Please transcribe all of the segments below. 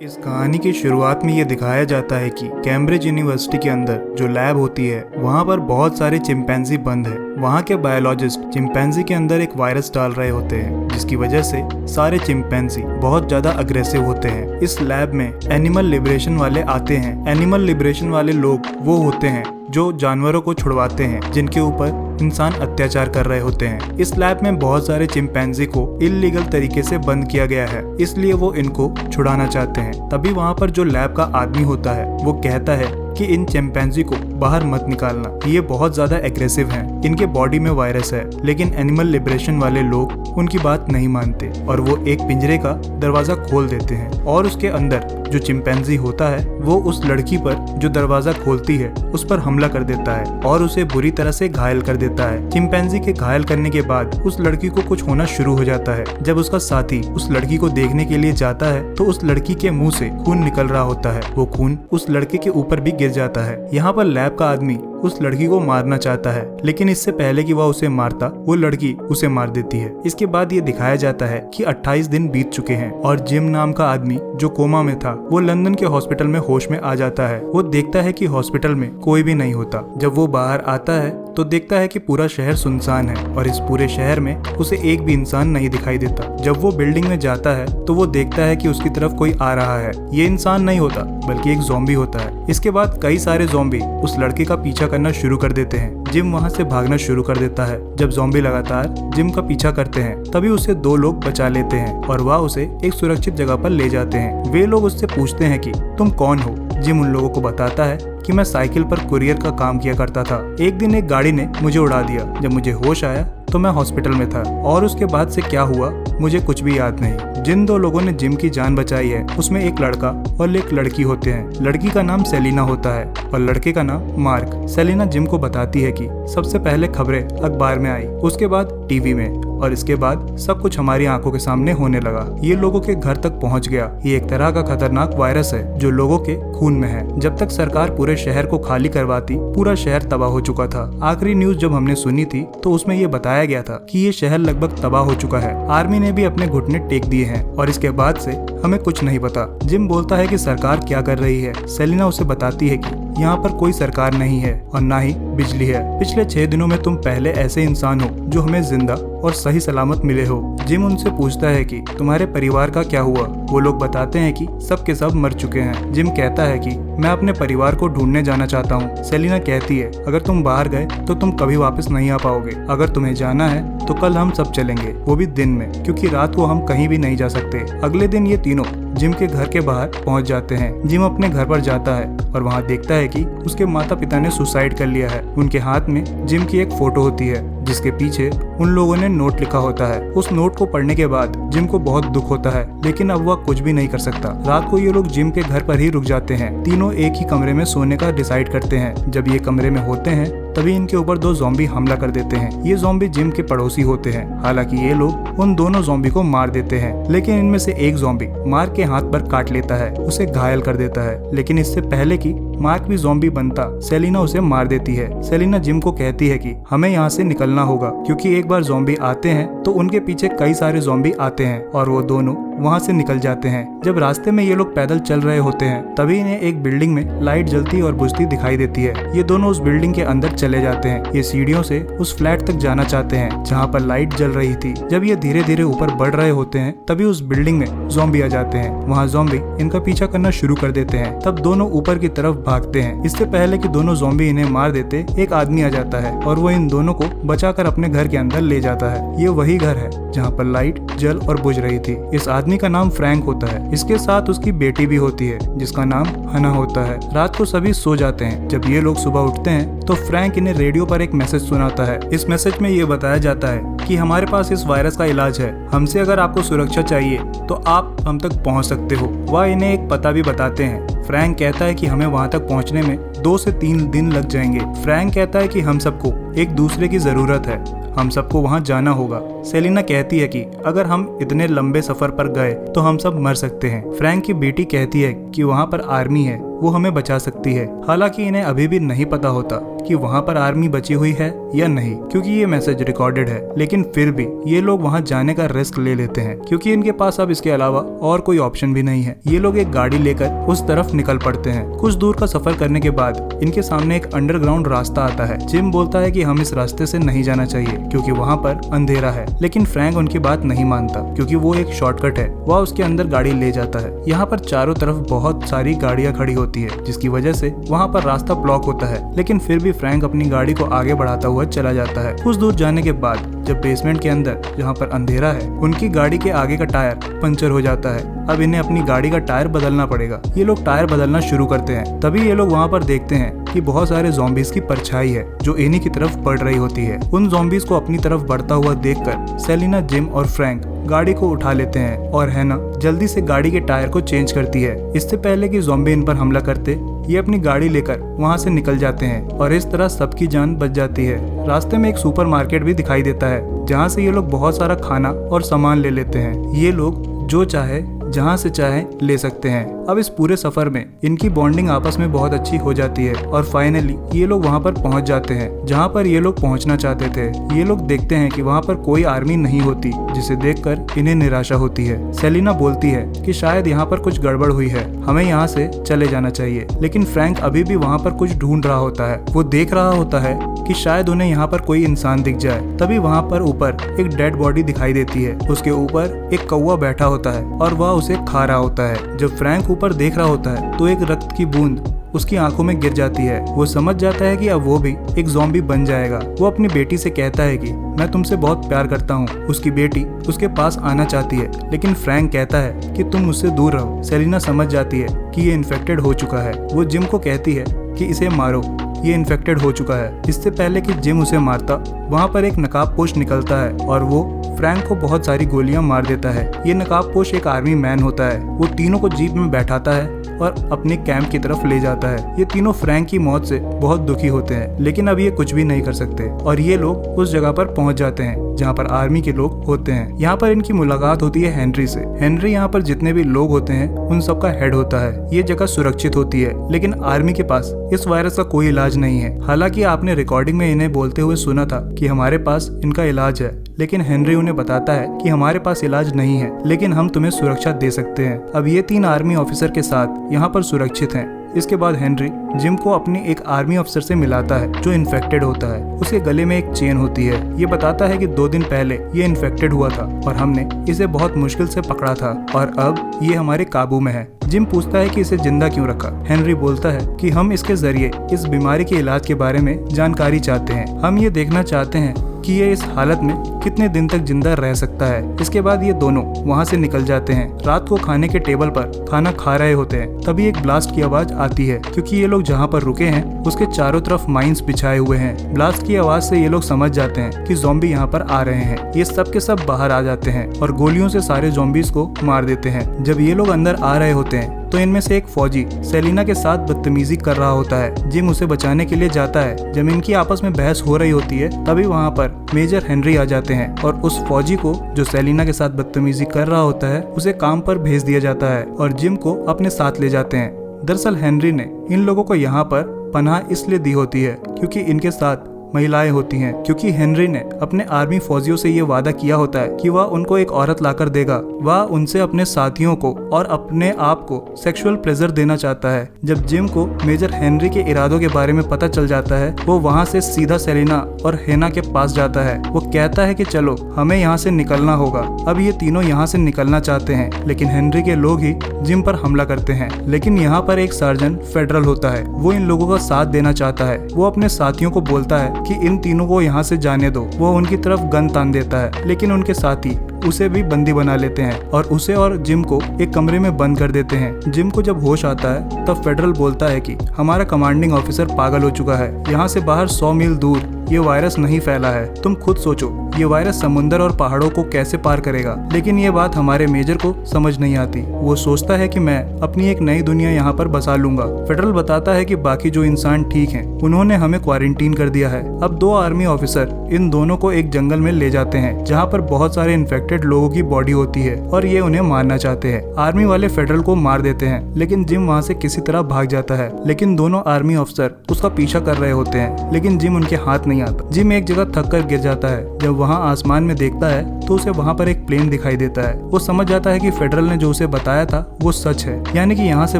इस कहानी की शुरुआत में ये दिखाया जाता है कि कैम्ब्रिज यूनिवर्सिटी के अंदर जो लैब होती है वहाँ पर बहुत सारे चिंपैंजी बंद है। वहाँ के बायोलॉजिस्ट चिंपैंजी के अंदर एक वायरस डाल रहे होते हैं जिसकी वजह से सारे चिंपैंजी बहुत ज्यादा अग्रेसिव होते हैं। इस लैब में एनिमल लिबरेशन वाले आते हैं। एनिमल लिबरेशन वाले लोग वो होते हैं जो जानवरों को छुड़वाते हैं जिनके ऊपर इंसान अत्याचार कर रहे होते हैं। इस लैब में बहुत सारे चिंपैंजी को इल्लीगल तरीके से बंद किया गया है, इसलिए वो इनको छुड़ाना चाहते हैं। तभी वहाँ पर जो लैब का आदमी होता है वो कहता है कि इन चिंपैंजी को बाहर मत निकालना, ये बहुत ज्यादा एग्रेसिव हैं, इनके बॉडी में वायरस है। लेकिन एनिमल लिबरेशन वाले लोग उनकी बात नहीं मानते और वो एक पिंजरे का दरवाजा खोल देते हैं और उसके अंदर जो चिंपैंजी होता है वो उस लड़की पर जो दरवाजा खोलती है उस पर हमला कर देता है और उसे बुरी तरह से घायल कर देता है। चिंपैंजी के घायल करने के बाद उस लड़की को कुछ होना शुरू हो जाता है। जब उसका साथी उस लड़की को देखने के लिए जाता है तो उस लड़की के मुंह से खून निकल रहा होता है। वो खून उस लड़के के ऊपर भी गिर जाता है। यहाँ पर लैब का आदमी उस लड़की को मारना चाहता है, लेकिन इससे पहले कि वह उसे मारता वो लड़की उसे मार देती है। इसके बाद ये दिखाया जाता है कि 28 दिन बीत चुके हैं और जिम नाम का आदमी जो कोमा में था वो लंदन के हॉस्पिटल में होश में आ जाता है। वो देखता है कि हॉस्पिटल में कोई भी नहीं होता। जब वो बाहर आता है तो देखता है कि पूरा शहर सुनसान है और इस पूरे शहर में उसे एक भी इंसान नहीं दिखाई देता। जब वो बिल्डिंग में जाता है तो वो देखता है कि उसकी तरफ कोई आ रहा है। ये इंसान नहीं होता बल्कि एक ज़ॉम्बी होता है। इसके बाद कई सारे ज़ॉम्बी उस लड़के का पीछा करना शुरू कर देते हैं। जिम वहाँ से भागना शुरू कर देता है। जब ज़ॉम्बी लगातार जिम का पीछा करते हैं तभी उसे दो लोग बचा लेते हैं और वह उसे एक सुरक्षित जगह पर ले जाते हैं। वे लोग उससे पूछते हैं कि तुम कौन हो। जिम उन लोगों को बताता है कि मैं साइकिल पर कुरियर का काम किया करता था। एक दिन एक गाड़ी ने मुझे उड़ा दिया। जब मुझे होश आया तो मैं हॉस्पिटल में था और उसके बाद से क्या हुआ मुझे कुछ भी याद नहीं। जिन दो लोगों ने जिम की जान बचाई है उसमें एक लड़का और एक लड़की होते हैं। लड़की का नाम सेलिना होता है और लड़के का नाम मार्क। सेलिना जिम को बताती है कि सबसे पहले खबरें अखबार में आई, उसके बाद टीवी में और इसके बाद सब कुछ हमारी आंखों के सामने होने लगा। ये लोगों के घर तक पहुंच गया। ये एक तरह का खतरनाक वायरस है जो लोगों के खून में है। जब तक सरकार पूरे शहर को खाली करवाती पूरा शहर तबाह हो चुका था। आखिरी न्यूज जब हमने सुनी थी तो उसमें ये बताया गया था कि ये शहर लगभग तबाह हो चुका है। आर्मी ने भी अपने घुटने टेक दिए हैं और इसके बाद से हमें कुछ नहीं पता। जिम बोलता है कि सरकार क्या कर रही है। सेलिना उसे बताती है कि यहाँ पर कोई सरकार नहीं है और ना ही बिजली है। पिछले 6 दिनों में तुम पहले ऐसे इंसान हो जो हमें जिंदा और सही सलामत मिले हो। जिम उनसे पूछता है कि तुम्हारे परिवार का क्या हुआ। वो लोग बताते हैं कि सब के सब मर चुके हैं। जिम कहता है कि मैं अपने परिवार को ढूंढने जाना चाहता हूँ। सेलिना कहती है अगर तुम बाहर गए तो तुम कभी वापस नहीं आ पाओगे। अगर तुम्हें जाना है तो कल हम सब चलेंगे, वो भी दिन में, क्योंकि रात को हम कहीं भी नहीं जा सकते। अगले दिन ये तीनों जिम के घर के बाहर पहुंच जाते हैं। जिम अपने घर पर जाता है और वहां देखता है कि उसके माता पिता ने सुसाइड कर लिया है। उनके हाथ में जिम की एक फोटो होती है जिसके पीछे उन लोगों ने नोट लिखा होता है। उस नोट को पढ़ने के बाद जिम को बहुत दुख होता है, लेकिन अब वह कुछ भी नहीं कर सकता। रात को ये लोग जिम के घर पर ही रुक जाते हैं। तीनों एक ही कमरे में सोने का डिसाइड करते हैं। जब ये कमरे में होते हैं तभी इनके ऊपर 2 ज़ॉम्बी हमला कर देते हैं। ये ज़ॉम्बी जिम के पड़ोसी होते हैं। हालांकि ये लोग उन दोनों ज़ॉम्बी को मार देते हैं, लेकिन इनमें से एक ज़ॉम्बी मार्क के हाथ पर काट लेता है, उसे घायल कर देता है। लेकिन इससे पहले कि मार्क भी ज़ॉम्बी बनता सेलिना उसे मार देती है। सेलिना जिम को कहती है कि हमें यहाँ से निकलना होगा, क्योंकि एक बार ज़ॉम्बी आते हैं तो उनके पीछे कई सारे ज़ॉम्बी आते हैं और वो दोनों वहाँ से निकल जाते हैं। जब रास्ते में ये लोग पैदल चल रहे होते हैं तभी इन्हें एक बिल्डिंग में लाइट जलती और बुझती दिखाई देती है। ये दोनों उस बिल्डिंग के अंदर चले जाते हैं। ये सीढ़ियों से उस फ्लैट तक जाना चाहते हैं जहाँ पर लाइट जल रही थी। जब ये धीरे धीरे ऊपर बढ़ रहे होते हैं तभी उस बिल्डिंग में ज़ॉम्बी आ जाते हैं। वहाँ ज़ॉम्बी इनका पीछा करना शुरू कर देते हैं। तब दोनों ऊपर की तरफ भागते हैं। इससे पहले कि दोनों ज़ॉम्बी इन्हें मार देते एक आदमी आ जाता है और वो इन दोनों को बचाकर अपने घर के अंदर ले जाता है। ये वही घर है जहाँ पर लाइट जल और बुझ रही थी। इस आदमी का नाम फ्रैंक होता है। इसके साथ उसकी बेटी भी होती है जिसका नाम हना होता है। रात को सभी सो जाते हैं। जब ये लोग सुबह उठते हैं तो फ्रैंक इन्हें रेडियो पर एक मैसेज सुनाता है। इस मैसेज में ये बताया जाता है कि हमारे पास इस वायरस का इलाज है। हमसे अगर आपको सुरक्षा चाहिए तो आप हम तक पहुंच सकते हो। वह इन्हें एक पता भी बताते हैं। फ्रैंक कहता है कि हमें वहां तक पहुंचने में 2 से 3 दिन लग जाएंगे। फ्रैंक कहता है कि हम सबको एक दूसरे की जरूरत है, हम सबको वहां जाना होगा। सेलिना कहती है कि अगर हम इतने लंबे सफर पर गए तो हम सब मर सकते हैं। फ्रैंक की बेटी कहती है कि वहां पर आर्मी है वो हमें बचा सकती है। हालांकि इन्हें अभी भी नहीं पता होता कि वहाँ पर आर्मी बची हुई है या नहीं, क्योंकि ये मैसेज रिकॉर्डेड है। लेकिन फिर भी ये लोग वहाँ जाने का रिस्क ले लेते हैं, क्योंकि इनके पास अब इसके अलावा और कोई ऑप्शन भी नहीं है। ये लोग एक गाड़ी लेकर उस तरफ निकल पड़ते हैं। कुछ दूर का सफर करने के बाद इनके सामने एक अंडरग्राउंड रास्ता आता है। जिम बोलता है कि हम इस रास्ते से नहीं जाना चाहिए क्योंकि वहाँ पर अंधेरा है, लेकिन फ्रैंक उनकी बात नहीं मानता क्योंकि वो एक शॉर्टकट है। वह उसके अंदर गाड़ी ले जाता है। यहाँ पर चारों तरफ बहुत सारी गाड़ियाँ खड़ी होती है, जिसकी वजह से वहाँ पर रास्ता ब्लॉक होता है। लेकिन फिर भी फ्रैंक अपनी गाड़ी को आगे बढ़ाता हुआ चला जाता है। कुछ दूर जाने के बाद जब बेसमेंट के अंदर जहाँ पर अंधेरा है, उनकी गाड़ी के आगे का टायर पंचर हो जाता है। अब इन्हें अपनी गाड़ी का टायर बदलना पड़ेगा। ये लोग टायर बदलना शुरू करते हैं। तभी ये लोग वहाँ पर देखते हैं कि बहुत सारे ज़ॉम्बीज़ की परछाई है जो इन्हीं की तरफ बढ़ रही होती है। उन ज़ॉम्बीज़ को अपनी तरफ बढ़ता हुआ देखकर सेलिना, जिम और फ्रैंक गाड़ी को उठा लेते हैं और हैना जल्दी से गाड़ी के टायर को चेंज करती है। इससे पहले कि ज़ॉम्बी इन पर हमला करते, ये अपनी गाड़ी लेकर वहाँ से निकल जाते हैं और इस तरह सबकी जान बच जाती है। रास्ते में एक सुपरमार्केट भी दिखाई देता है जहाँ से ये लोग बहुत सारा खाना और सामान ले लेते हैं। ये लोग जो चाहे जहाँ से चाहे ले सकते हैं। अब इस पूरे सफर में इनकी बॉन्डिंग आपस में बहुत अच्छी हो जाती है और फाइनली ये लोग वहाँ पर पहुँच जाते हैं जहाँ पर ये लोग पहुँचना चाहते थे। ये लोग देखते हैं कि वहाँ पर कोई आर्मी नहीं होती, जिसे देखकर इन्हें निराशा होती है। सेलिना बोलती है कि शायद यहाँ पर कुछ गड़बड़ हुई है, हमें यहाँ से चले जाना चाहिए। लेकिन फ्रैंक अभी भी वहाँ पर कुछ ढूंढ रहा होता है। वो देख रहा होता है कि शायद उन्हें यहाँ पर कोई इंसान दिख जाए। तभी वहाँ पर ऊपर एक डेड बॉडी दिखाई देती है। उसके ऊपर एक कौवा बैठा होता है और वह उसे खा रहा होता है। जब फ्रैंक ऊपर देख रहा होता है तो एक रक्त की बूंद उसकी आंखों में गिर जाती है। वो समझ जाता है कि अब वो भी एक ज़ॉम्बी बन जाएगा। वो अपनी बेटी से कहता है कि मैं तुमसे बहुत प्यार करता हूँ। उसकी बेटी उसके पास आना चाहती है, लेकिन फ्रैंक कहता है कि तुम मुझसे दूर रहो। सेलिना समझ जाती है कि ये इन्फेक्टेड हो चुका है। वो जिम को कहती है कि इसे मारो, ये इन्फेक्टेड हो चुका है। इससे पहले कि जिम उसे मारता, वहाँ पर एक नकाबपोश निकलता है और वो फ्रैंक को बहुत सारी गोलियां मार देता है। ये नकाबपोश एक आर्मी मैन होता है। वो तीनों को जीप में बैठाता है और अपने कैंप की तरफ ले जाता है। ये तीनों फ्रैंक की मौत से बहुत दुखी होते हैं, लेकिन अब ये कुछ भी नहीं कर सकते और ये लोग उस जगह पर पहुंच जाते हैं जहाँ पर आर्मी के लोग होते हैं। यहाँ पर इनकी मुलाकात होती है हेनरी से। हेनरी यहाँ पर जितने भी लोग होते हैं उन सबका हेड होता है। ये जगह सुरक्षित होती है, लेकिन आर्मी के पास इस वायरस का कोई इलाज नहीं है। हालांकि आपने रिकॉर्डिंग में इन्हें बोलते हुए सुना था कि हमारे पास इनका इलाज है, लेकिन हेनरी उन्हें बताता है कि हमारे पास इलाज नहीं है, लेकिन हम तुम्हें सुरक्षा दे सकते हैं। अब ये 3 आर्मी ऑफिसर के साथ यहाँ पर सुरक्षित हैं। इसके बाद हेनरी जिम को अपने एक आर्मी अफसर से मिलाता है जो इन्फेक्टेड होता है। उसके गले में एक चेन होती है। ये बताता है कि 2 दिन पहले ये इन्फेक्टेड हुआ था और हमने इसे बहुत मुश्किल से पकड़ा था और अब ये हमारे काबू में है। जिम पूछता है कि इसे जिंदा क्यों रखा। हेनरी बोलता है कि हम इसके जरिए इस बीमारी के इलाज के बारे में जानकारी चाहते हैं। हम ये देखना चाहते हैं कि ये इस हालत में कितने दिन तक जिंदा रह सकता है। इसके बाद ये दोनों वहाँ से निकल जाते हैं। रात को खाने के टेबल पर खाना खा रहे होते हैं। तभी एक ब्लास्ट की आवाज आती है, क्योंकि ये लोग जहाँ पर रुके हैं उसके चारों तरफ माइंस बिछाए हुए हैं। ब्लास्ट की आवाज से ये लोग समझ जाते हैं कि ज़ॉम्बी यहाँ पर आ रहे हैं। ये सब के सब बाहर आ जाते हैं और गोलियों से सारे ज़ॉम्बीज को मार देते हैं। जब ये लोग अंदर आ रहे होते हैं तो इनमें से एक फौजी सेलिना के साथ बदतमीजी कर रहा होता है। जिम उसे बचाने के लिए जाता है। जब इनकी आपस में बहस हो रही होती है तभी वहाँ पर मेजर हेनरी आ जाते हैं और उस फौजी को जो सेलिना के साथ बदतमीजी कर रहा होता है उसे काम पर भेज दिया जाता है और जिम को अपने साथ ले जाते हैं। दरअसल हेनरी ने इन लोगों को यहाँ पर पनाह इसलिए दी होती है क्योंकि इनके साथ महिलाएं होती हैं, क्योंकि हेनरी ने अपने आर्मी फौजियों से ये वादा किया होता है कि वह उनको एक औरत लाकर देगा। वह उनसे अपने साथियों को और अपने आप को सेक्सुअल प्लेजर देना चाहता है। जब जिम को मेजर हेनरी के इरादों के बारे में पता चल जाता है, वो वहाँ से सीधा सेलिना और हेना के पास जाता है। वो कहता है कि चलो हमें यहाँ से निकलना होगा। अब ये तीनों यहाँ से निकलना चाहते हैं, लेकिन हेनरी के लोग ही जिम पर हमला करते हैं। लेकिन यहाँ पर एक सर्जन फेडरल होता है। वो इन लोगों का साथ देना चाहता है। वो अपने साथियों को बोलता है कि इन तीनों को यहाँ से जाने दो। वो उनकी तरफ गन तान देता है, लेकिन उनके साथी उसे भी बंदी बना लेते हैं और उसे और जिम को एक कमरे में बंद कर देते हैं। जिम को जब होश आता है तब फेडरल बोलता है कि हमारा कमांडिंग ऑफिसर पागल हो चुका है। यहाँ से बाहर 100 मील दूर ये वायरस नहीं फैला है। तुम खुद सोचो, ये वायरस समुंदर और पहाड़ों को कैसे पार करेगा। लेकिन ये बात हमारे मेजर को समझ नहीं आती। वो सोचता है कि मैं अपनी एक नई दुनिया यहाँ पर बसा लूंगा। फेडरल बताता है कि बाकी जो इंसान ठीक हैं, उन्होंने हमें क्वारंटीन कर दिया है। अब 2 आर्मी ऑफिसर इन दोनों को एक जंगल में ले जाते हैं जहाँ पर बहुत सारे इन्फेक्टेड लोगों की बॉडी होती है और ये उन्हें मारना चाहते हैं। आर्मी वाले फेडरल को मार देते हैं, लेकिन जिम वहाँ से किसी तरह भाग जाता है। लेकिन दोनों आर्मी अफसर उसका पीछा कर रहे होते हैं, लेकिन जिम उनके हाथ नहीं आता। जिम एक जगह थक कर गिर जाता है। जब वहाँ आसमान में देखता है तो उसे वहाँ पर एक प्लेन दिखाई देता है। वो समझ जाता है कि फेडरल ने जो उसे बताया था वो सच है, यानी कि यहाँ से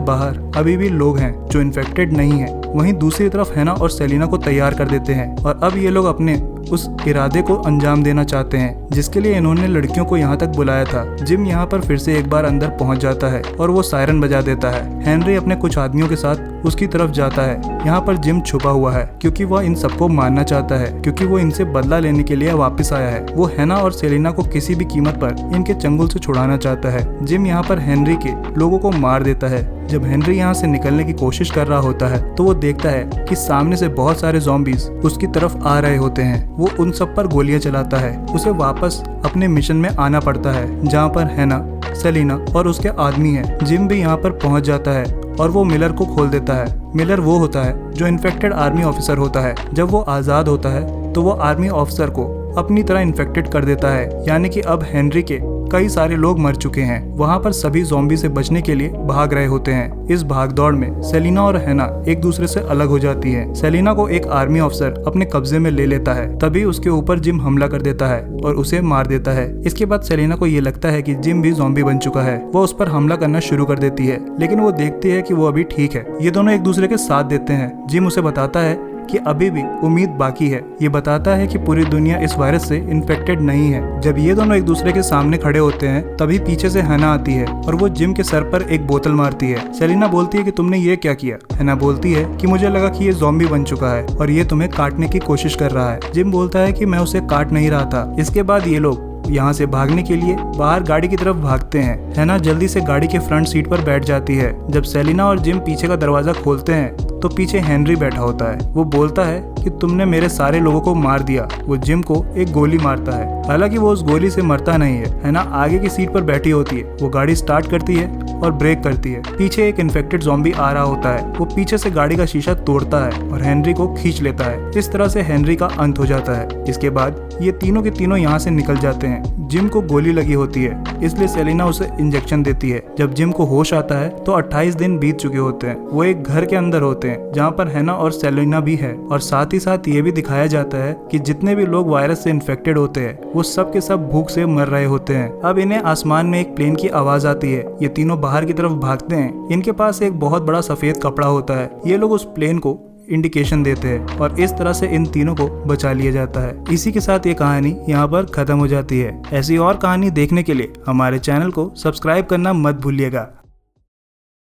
बाहर अभी भी लोग हैं जो इन्फेक्टेड नहीं है। वहीं दूसरी तरफ हैना और सेलिना को तैयार कर देते हैं और अब ये लोग अपने उस इरादे को अंजाम देना चाहते हैं जिसके लिए इन्होंने लड़कियों को यहाँ तक बुलाया था। जिम यहाँ पर फिर से एक बार अंदर पहुँच जाता है और वो सायरन बजा देता है। हेनरी अपने कुछ आदमियों के साथ उसकी तरफ जाता है। यहाँ पर जिम छुपा हुआ है क्योंकि वह इन सबको मारना चाहता है, क्योंकि वो इनसे बदला लेने के लिए वापस आया है। वो हैना और सेलिना को किसी भी कीमत पर इनके चंगुल से छुड़ाना चाहता है। जिम यहाँ पर हेनरी के लोगों को मार देता है। जब हेनरी यहाँ से निकलने की कोशिश कर रहा होता है तो वो देखता है कि सामने से बहुत सारे ज़ॉम्बीज उसकी तरफ आ रहे होते हैं। वो उन सब पर गोलियां चलाता है। उसे वापस अपने मिशन में आना पड़ता है जहाँ पर हैना, सेलिना और उसके आदमी हैं। जिम भी यहाँ पर पहुँच जाता है और वो मिलर को खोल देता है। मिलर वो होता है जो इन्फेक्टेड आर्मी ऑफिसर होता है। जब वो आज़ाद होता है तो वो आर्मी ऑफिसर को अपनी तरह इन्फेक्टेड कर देता है, यानी कि अब हेनरी के कई सारे लोग मर चुके हैं। वहाँ पर सभी ज़ॉम्बी से बचने के लिए भाग रहे होते हैं। इस भागदौड़ में सेलिना और हैना एक दूसरे से अलग हो जाती है। सेलिना को एक आर्मी अफसर अपने कब्जे में ले लेता है, तभी उसके ऊपर जिम हमला कर देता है और उसे मार देता है। इसके बाद सेलिना को ये लगता है कि जिम भी ज़ॉम्बी बन चुका है। वो उस पर हमला करना शुरू कर देती है, लेकिन वो देखती है कि वो अभी ठीक है। ये दोनों एक दूसरे के साथ देते हैं। जिम उसे बताता है कि अभी भी उम्मीद बाकी है। ये बताता है कि पूरी दुनिया इस वायरस से इन्फेक्टेड नहीं है। जब ये दोनों एक दूसरे के सामने खड़े होते हैं तभी पीछे से हैना आती है और वो जिम के सर पर एक बोतल मारती है। सेलिना बोलती है कि तुमने ये क्या किया। हैना बोलती है कि मुझे लगा कि ये ज़ॉम्बी बन चुका है और ये तुम्हें काटने की कोशिश कर रहा है। जिम बोलता है कि मैं उसे काट नहीं रहा था। इसके बाद ये लोग यहाँ से भागने के लिए बाहर गाड़ी की तरफ भागते हैं। हैना जल्दी से गाड़ी के फ्रंट सीट पर बैठ जाती है। जब सेलिना और जिम पीछे का दरवाजा खोलते हैं तो पीछे हेनरी बैठा होता है। वो बोलता है कि तुमने मेरे सारे लोगों को मार दिया। वो जिम को एक गोली मारता है, हालांकि वो उस गोली से मरता नहीं है। हैना आगे की सीट पर बैठी होती है। वो गाड़ी स्टार्ट करती है और ब्रेक करती है। पीछे एक इन्फेक्टेड ज़ॉम्बी आ रहा होता है। वो पीछे से गाड़ी का शीशा तोड़ता है और हेनरी को खींच लेता है। इस तरह से हेनरी का अंत हो जाता है। इसके बाद ये तीनों के तीनों यहाँ से निकल जाते हैं। जिम को गोली लगी होती है, इसलिए सेलिना उसे इंजेक्शन देती है। जब जिम को होश आता है तो 28 दिन बीत चुके होते हैं। वो एक घर के अंदर होते हैं जहाँ पर हैना और सेलिना भी है, और साथ ही साथ ये भी दिखाया जाता है कि जितने भी लोग वायरस से इन्फेक्टेड होते हैं वो सब के सब भूख से मर रहे होते हैं। अब इन्हें आसमान में एक प्लेन की आवाज आती है। ये तीनों बाहर की तरफ भागते हैं। इनके पास एक बहुत बड़ा सफेद कपड़ा होता है। ये लोग उस प्लेन को इंडिकेशन देते हैं और इस तरह से इन तीनों को बचा लिया जाता है। इसी के साथ ये कहानी यहाँ पर खत्म हो जाती है। ऐसी और कहानी देखने के लिए हमारे चैनल को सब्सक्राइब करना मत भूलिएगा।